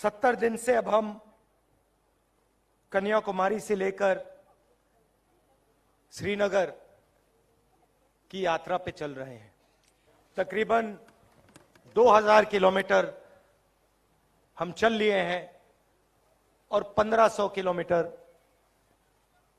70 दिन से अब हम कन्याकुमारी से लेकर श्रीनगर की यात्रा पे चल रहे हैं। तकरीबन 2000 किलोमीटर हम चल लिए हैं और 1500 किलोमीटर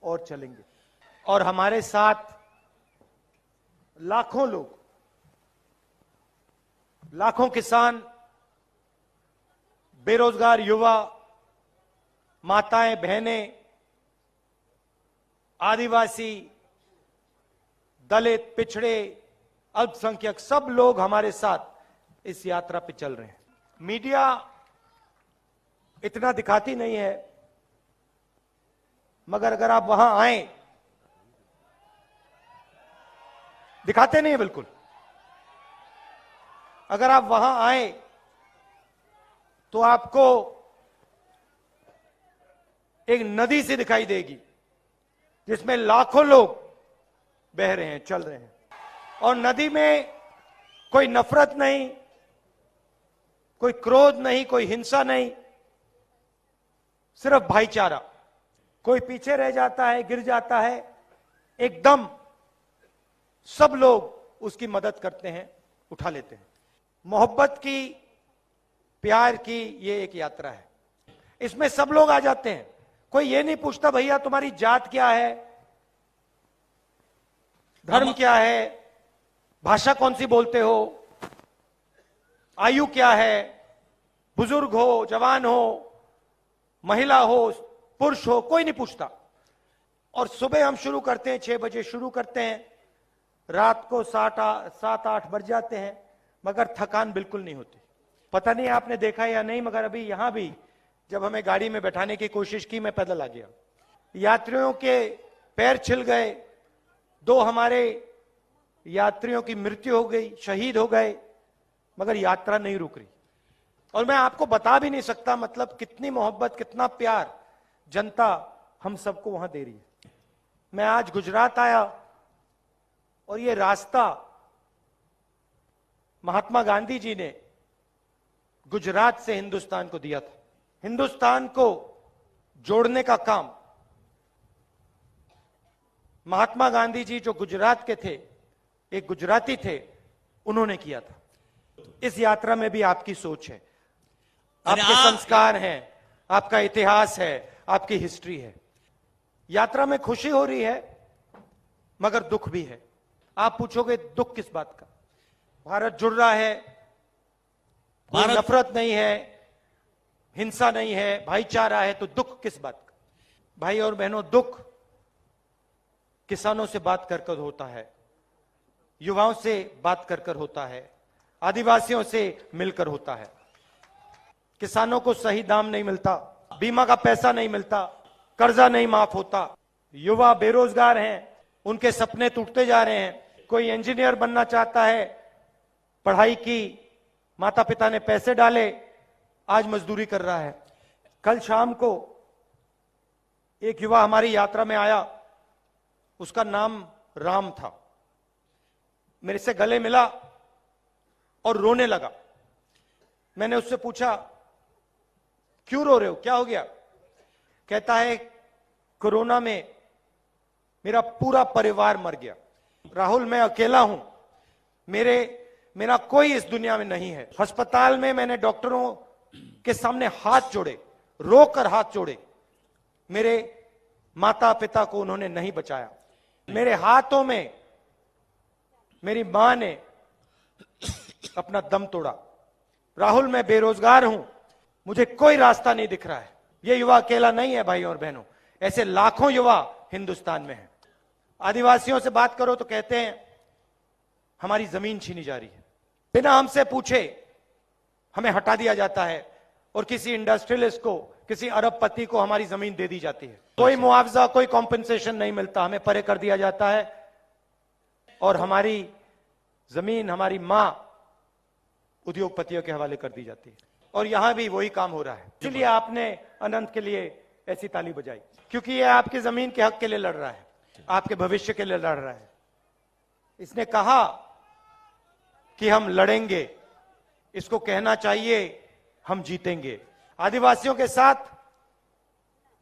और चलेंगे। और हमारे साथ लाखों लोग, लाखों किसान, बेरोजगार युवा, माताएं, बहनें, आदिवासी, दलित, पिछड़े, अल्पसंख्यक, सब लोग हमारे साथ इस यात्रा पे चल रहे हैं। मीडिया इतना दिखाती नहीं है, मगर अगर आप वहां आए, दिखाते नहीं है बिल्कुल। अगर आप वहां आए तो आपको एक नदी सी दिखाई देगी जिसमें लाखों लोग बह रहे हैं, चल रहे हैं। और नदी में कोई नफरत नहीं, कोई क्रोध नहीं, कोई हिंसा नहीं, सिर्फ भाईचारा। कोई पीछे रह जाता है, गिर जाता है, एकदम सब लोग उसकी मदद करते हैं, उठा लेते हैं। मोहब्बत की, प्यार की ये एक यात्रा है। इसमें सब लोग आ जाते हैं। कोई ये नहीं पूछता भैया तुम्हारी जात क्या है, धर्म क्या है, भाषा कौन सी बोलते हो, आयु क्या है, बुजुर्ग हो, जवान हो, महिला हो, पुरुष हो, कोई नहीं पूछता। और सुबह हम शुरू करते हैं 6 बजे शुरू करते हैं, रात को 7-8 बज जाते हैं, मगर थकान बिल्कुल नहीं होती। पता नहीं आपने देखा या नहीं, मगर अभी यहां भी जब हमें गाड़ी में बैठाने की कोशिश की, मैं पैदल आ गया। यात्रियों के पैर छिल गए, 2 हमारे यात्रियों की मृत्यु हो गई, शहीद हो गए, मगर यात्रा नहीं रुक रही। और मैं आपको बता भी नहीं सकता मतलब कितनी मोहब्बत, कितना प्यार जनता हम सबको वहां दे रही है। मैं आज गुजरात आया और ये रास्ता महात्मा गांधी जी ने गुजरात से हिंदुस्तान को दिया था। हिंदुस्तान को जोड़ने का काम महात्मा गांधी जी, जो गुजरात के थे, एक गुजराती थे, उन्होंने किया था। इस यात्रा में भी आपकी सोच है, आपके संस्कार हैं, आपका इतिहास है, आपकी हिस्ट्री है। यात्रा में खुशी हो रही है मगर दुख भी है। आप पूछोगे दुख किस बात का? भारत जुड़ रहा है, कोई नफरत नहीं है, हिंसा नहीं है, भाईचारा है, तो दुख किस बात का? भाई और बहनों, दुख किसानों से बात कर कर होता है, युवाओं से बात कर कर होता है, आदिवासियों से मिलकर होता है। किसानों को सही दाम नहीं मिलता, बीमा का पैसा नहीं मिलता, कर्जा नहीं माफ होता, युवा बेरोजगार हैं, उनके सपने टूटते जा रहे हैं। कोई इंजीनियर बनना चाहता है, पढ़ाई की, माता पिता ने पैसे डाले, आज मजदूरी कर रहा है। कल शाम को एक युवा हमारी यात्रा में आया, उसका नाम राम था। मेरे से गले मिला और रोने लगा। मैंने उससे पूछा क्यों रो रहे हो, क्या हो गया? कहता है कोरोना में मेरा पूरा परिवार मर गया। राहुल, मैं अकेला हूं, मेरा कोई इस दुनिया में नहीं है। अस्पताल में मैंने डॉक्टरों के सामने हाथ जोड़े, रोकर हाथ जोड़े, मेरे माता पिता को उन्होंने नहीं बचाया। मेरे हाथों में मेरी मां ने अपना दम तोड़ा। राहुल, मैं बेरोजगार हूं, मुझे कोई रास्ता नहीं दिख रहा है। यह युवा अकेला नहीं है भाई और बहनों, ऐसे लाखों युवा हिंदुस्तान में हैं। आदिवासियों से बात करो तो कहते हैं हमारी जमीन छीनी जा रही है, बिना हमसे पूछे हमें हटा दिया जाता है और किसी इंडस्ट्रियलिस्ट को, किसी अरबपति को हमारी जमीन दे दी जाती है। कोई मुआवजा, कोई कॉम्पेंसेशन नहीं मिलता, हमें परे कर दिया जाता है और हमारी जमीन, हमारी मां उद्योगपतियों के हवाले कर दी जाती है। और यहां भी वही काम हो रहा है। इसलिए आपने अनंत के लिए ऐसी ताली बजाई, क्योंकि ये आपकी जमीन के हक के लिए लड़ रहा है, आपके भविष्य के लिए लड़ रहा है। इसने कहा कि हम लड़ेंगे, इसको कहना चाहिए हम जीतेंगे। आदिवासियों के साथ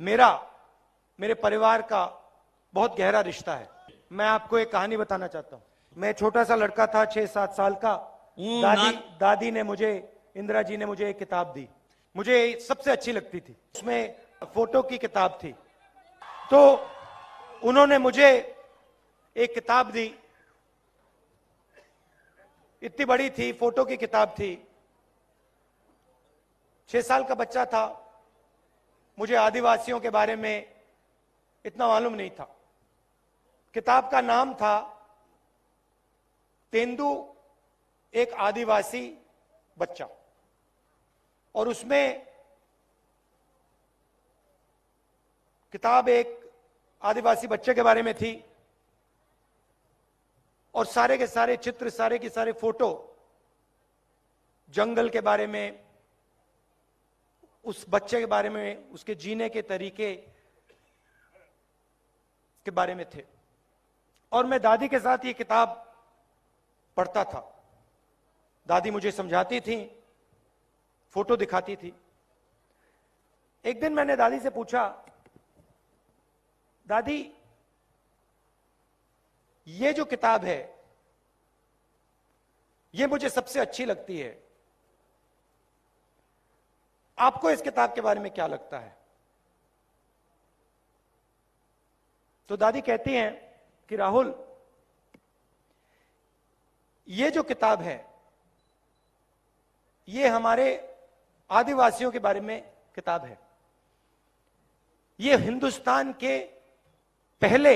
मेरे परिवार का बहुत गहरा रिश्ता है। मैं आपको एक कहानी बताना चाहता हूं। मैं छोटा सा लड़का था, 6-7 साल का। दादी ने मुझे, इंदिरा जी ने मुझे एक किताब दी, मुझे सबसे अच्छी लगती थी। उसमें फोटो की किताब थी, तो उन्होंने मुझे एक किताब दी, इतनी बड़ी थी, फोटो की किताब थी। 6 साल का बच्चा था, मुझे आदिवासियों के बारे में इतना मालूम नहीं था। किताब का नाम था तेंदू एक आदिवासी बच्चा, और उसमें किताब एक आदिवासी बच्चे के बारे में थी, और सारे के सारे चित्र, सारे के सारे फोटो जंगल के बारे में, उस बच्चे के बारे में, उसके जीने के तरीके के बारे में थे। और मैं दादी के साथ ये किताब पढ़ता था। दादी मुझे समझाती थी, फोटो दिखाती थी। एक दिन मैंने दादी से पूछा, दादी ये जो किताब है ये मुझे सबसे अच्छी लगती है, आपको इस किताब के बारे में क्या लगता है? तो दादी कहती हैं कि राहुल, ये जो किताब है ये हमारे आदिवासियों के बारे में किताब है। ये हिंदुस्तान के पहले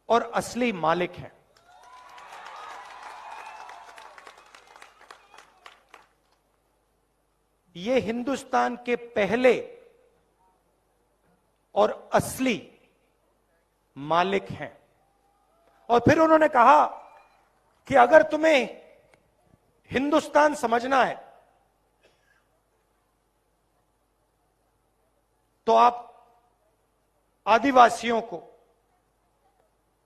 और असली मालिक हैं। ये हिंदुस्तान के पहले और असली मालिक हैं। और फिर उन्होंने कहा कि अगर तुम्हें हिंदुस्तान समझना है तो आप आदिवासियों को,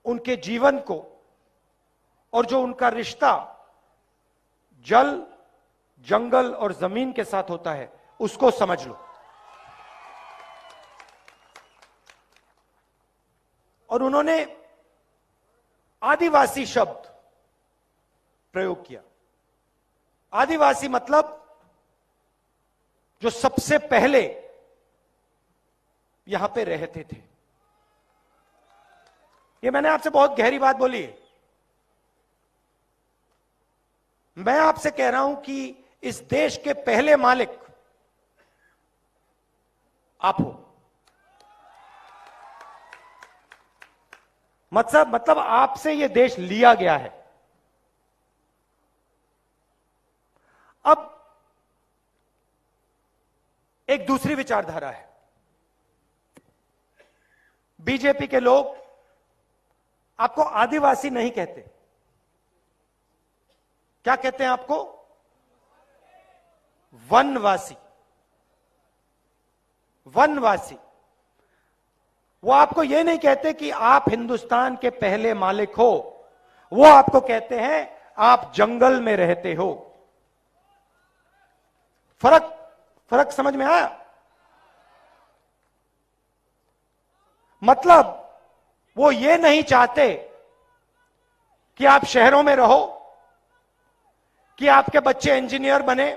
उनके जीवन को, और जो उनका रिश्ता जल, जंगल और जमीन के साथ होता है, उसको समझ लो। और उन्होंने आदिवासी शब्द प्रयोग किया। आदिवासी मतलब जो सबसे पहले यहां पे रहते थे। ये मैंने आपसे बहुत गहरी बात बोली है। मैं आपसे कह रहा हूं कि इस देश के पहले मालिक आप हो। मतलब आपसे यह देश लिया गया है। अब एक दूसरी विचारधारा है। बीजेपी के लोग आपको आदिवासी नहीं कहते। क्या कहते हैं आपको? वनवासी। वनवासी। वो आपको यह नहीं कहते कि आप हिंदुस्तान के पहले मालिक हो, वो आपको कहते हैं आप जंगल में रहते हो। फर्क समझ में आया? मतलब वो ये नहीं चाहते कि आप शहरों में रहो, कि आपके बच्चे इंजीनियर बने,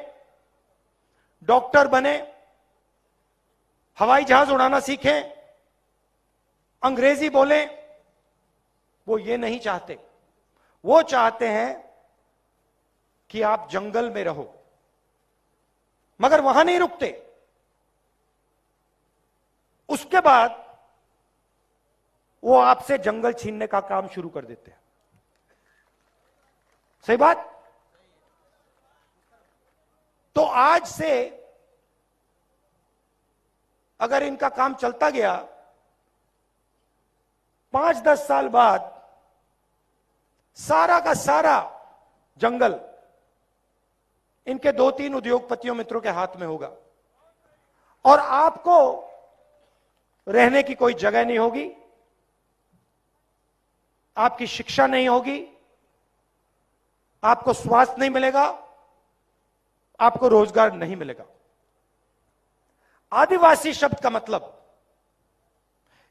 डॉक्टर बने, हवाई जहाज उड़ाना सीखें, अंग्रेजी बोलें। वो ये नहीं चाहते। वो चाहते हैं कि आप जंगल में रहो। मगर वहां नहीं रुकते। उसके बाद वो आपसे जंगल छीनने का काम शुरू कर देते हैं। सही बात? तो आज से अगर इनका काम चलता गया, 5-10 साल बाद सारा का सारा जंगल इनके 2-3 उद्योगपतियों मित्रों के हाथ में होगा, और आपको रहने की कोई जगह नहीं होगी, आपकी शिक्षा नहीं होगी, आपको स्वास्थ्य नहीं मिलेगा, आपको रोजगार नहीं मिलेगा। आदिवासी शब्द का मतलब,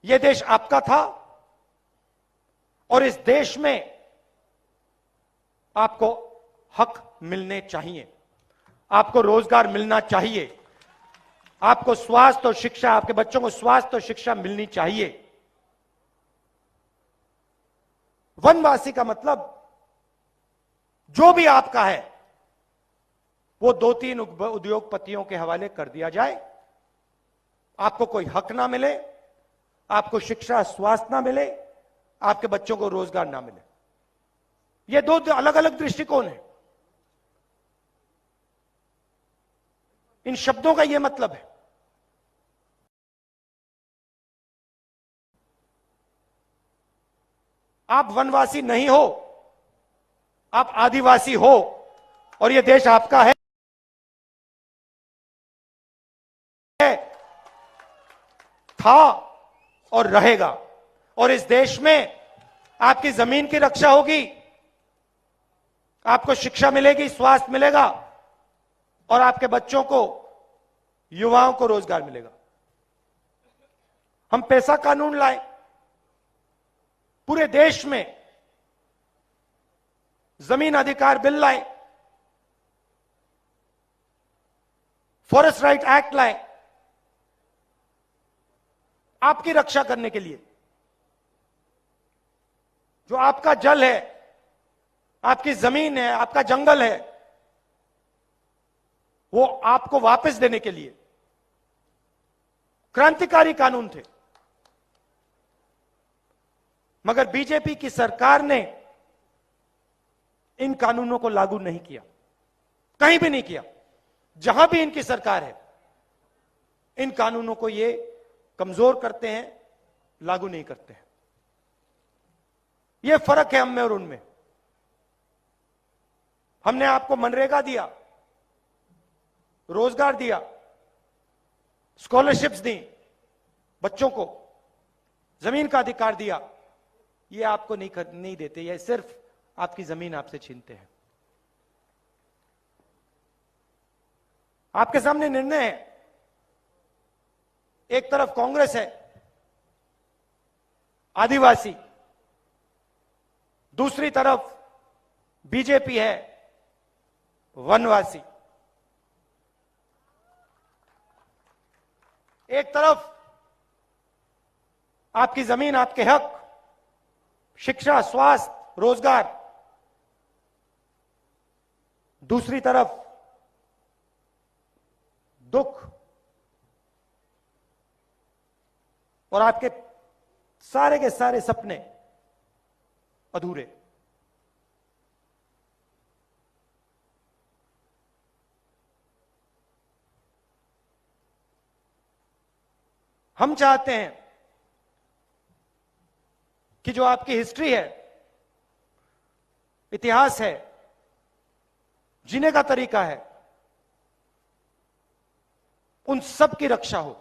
यह देश आपका था और इस देश में आपको हक मिलने चाहिए, आपको रोजगार मिलना चाहिए, आपको स्वास्थ्य और शिक्षा, आपके बच्चों को स्वास्थ्य और शिक्षा मिलनी चाहिए। वनवासी का मतलब जो भी आपका है वो 2-3 उद्योगपतियों के हवाले कर दिया जाए, आपको कोई हक ना मिले, आपको शिक्षा स्वास्थ्य ना मिले, आपके बच्चों को रोजगार ना मिले। ये 2 अलग अलग दृष्टिकोण है। इन शब्दों का यह मतलब है। आप वनवासी नहीं हो, आप आदिवासी हो और यह देश आपका है, था और रहेगा। और इस देश में आपकी जमीन की रक्षा होगी, आपको शिक्षा मिलेगी, स्वास्थ्य मिलेगा और आपके बच्चों को, युवाओं को रोजगार मिलेगा। हम पैसा कानून लाए, पूरे देश में जमीन अधिकार बिल लाए, फॉरेस्ट राइट एक्ट लाए, आपकी रक्षा करने के लिए। जो आपका जल है, आपकी जमीन है, आपका जंगल है, वो आपको वापस देने के लिए क्रांतिकारी कानून थे। मगर बीजेपी की सरकार ने इन कानूनों को लागू नहीं किया, कहीं भी नहीं किया। जहां भी इनकी सरकार है, इन कानूनों को ये कमजोर करते हैं, लागू नहीं करते हैं। यह फर्क है हम में और उनमें। हमने आपको मनरेगा दिया, रोजगार दिया, स्कॉलरशिप्स दी, बच्चों को जमीन का अधिकार दिया। ये आपको नहीं देते, ये सिर्फ आपकी जमीन आपसे छीनते हैं। आपके सामने निर्णय है, एक तरफ कांग्रेस है आदिवासी, दूसरी तरफ बीजेपी है वनवासी। एक तरफ आपकी जमीन, आपके हक, शिक्षा, स्वास्थ्य, रोजगार, दूसरी तरफ दुख और आपके सारे के सारे सपने अधूरे। हम चाहते हैं कि जो आपकी हिस्ट्री है, इतिहास है, जीने का तरीका है, उन सब की रक्षा हो।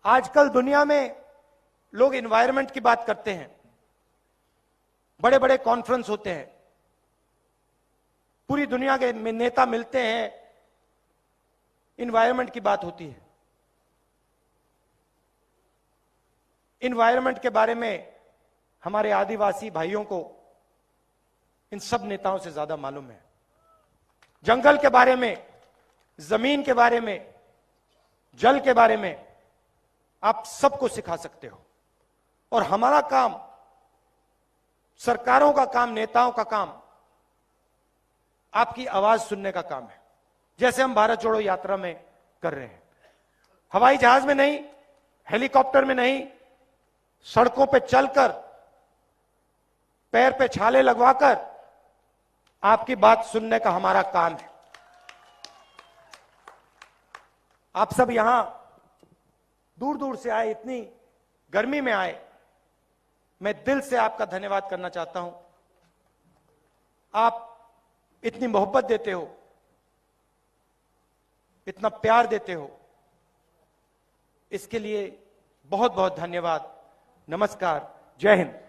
आजकल दुनिया में लोग एनवायरनमेंट की बात करते हैं, बड़े बड़े कॉन्फ्रेंस होते हैं, पूरी दुनिया के नेता मिलते हैं, एनवायरनमेंट की बात होती है। एनवायरनमेंट के बारे में हमारे आदिवासी भाइयों को इन सब नेताओं से ज्यादा मालूम है। जंगल के बारे में, जमीन के बारे में, जल के बारे में आप सबको सिखा सकते हो। और हमारा काम, सरकारों का काम, नेताओं का काम आपकी आवाज सुनने का काम है, जैसे हम भारत जोड़ो यात्रा में कर रहे हैं। हवाई जहाज में नहीं, हेलीकॉप्टर में नहीं, सड़कों पे चलकर, पैर पे छाले लगवाकर आपकी बात सुनने का हमारा काम है। आप सब यहां दूर दूर से आए, इतनी गर्मी में आए, मैं दिल से आपका धन्यवाद करना चाहता हूं। आप इतनी मोहब्बत देते हो, इतना प्यार देते हो, इसके लिए बहुत बहुत धन्यवाद। नमस्कार, जय हिंद।